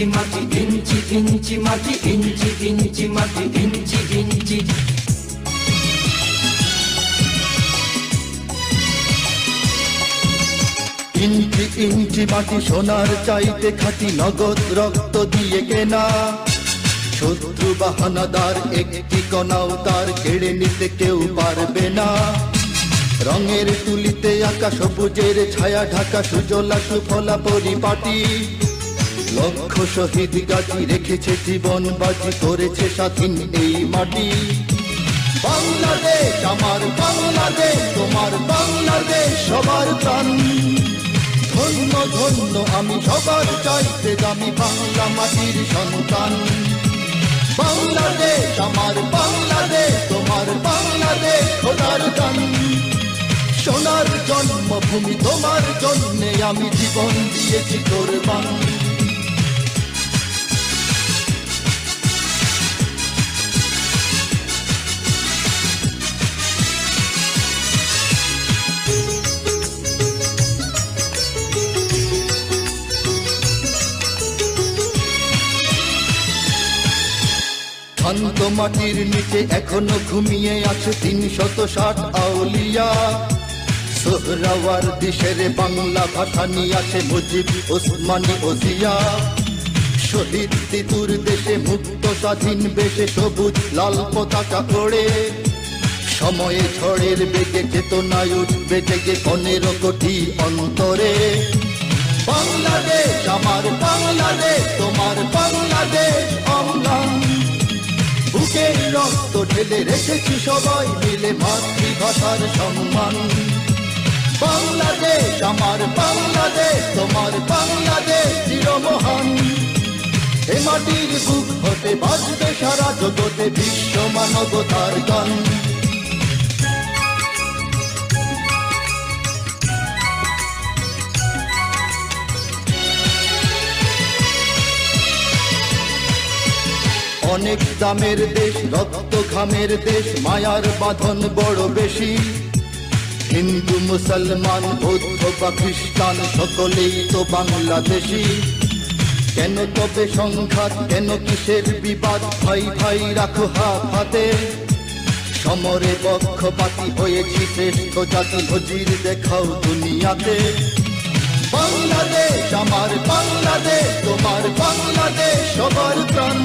ইঞ্চি মাটি, ইঞ্চি ইঞ্চি মাটি, ইঞ্চি ইঞ্চি মাটি, ইঞ্চি ইঞ্চি। ইঞ্চি ইঞ্চি মাটি সোনার চাইতে খাঁটি, নগদ রক্ত দিয়ে কেনা। শত্রু বাহানাদার একটি কণাও তার কেড়ে নিতে কেউ পারবে না। রঙের তুলিতে আঁকা সবুজের ছায়া ঢাকা সুজলা সুফলা পরিপাটি। লক্ষ শহীদ গাছি রেখেছে জীবন বাজি, করেছে স্বাধীন এই মাটি। বাংলাদেশ আমার বাংলাদেশ, তোমার বাংলাদেশ সবার প্রাণ। ধন্য ধন্য আমি সবার চাইতে দামি বাংলা মাটির সন্তান। বাংলাদেশ আমার বাংলাদেশ, তোমার বাংলাদেশ খোদার দান। সোনার জন্মভূমি তোমার জন্যে আমি জীবন দিয়েছি কোরবান। শান্ত মাটির নিচে এখনো ঘুমিয়ে আছে ৩৬০ আউলিয়া। সোহরাওয়ার্দী শেরে বাংলা ভাষা নিয়ে আছে মুজিব, ওসমানী ও জিয়া। শহীদ তিতুর দেশে মুক্ত স্বাধীন বেশে সবুজ লাল পতাকা ওড়ে। সময়ে ঝড়ের বেগে চেতনায় উঠবে জেগে ১৫ কোটি অন্তরে। বাংলাদেশ আমার বাংলাদেশ, তোমার বাংলাদেশ অম্লান। বুকের রক্ত ঢেলে রেখেছি সবাই মিলে মাতৃভাষার সম্মান। বাংলাদেশ আমার বাংলাদেশ, তোমার বাংলাদেশ চিরমহান। এ মাটির বুক হতে বাজবে সারা জগতে বিশ্ব মানবতার গান। অনেক দামের দেশ, রক্ত ঘামের দেশ, মায়ার বাঁধন বড় বেশি। হিন্দু মুসলমান বৌদ্ধ বা খ্রিস্টান সকলেই তো বাংলাদেশি। কেন তবে সংঘাত, কেন কিসের বিবাদ? ভাই ভাই রাখো হাত হাতে। সমরে পক্ষপাতী হয়েছি শ্রেষ্ঠ জাতি, নজির দেখাও দুনিয়াতে। বাংলাদেশ আমার বাংলাদেশ, তোমার বাংলাদেশ সবার প্রাণ।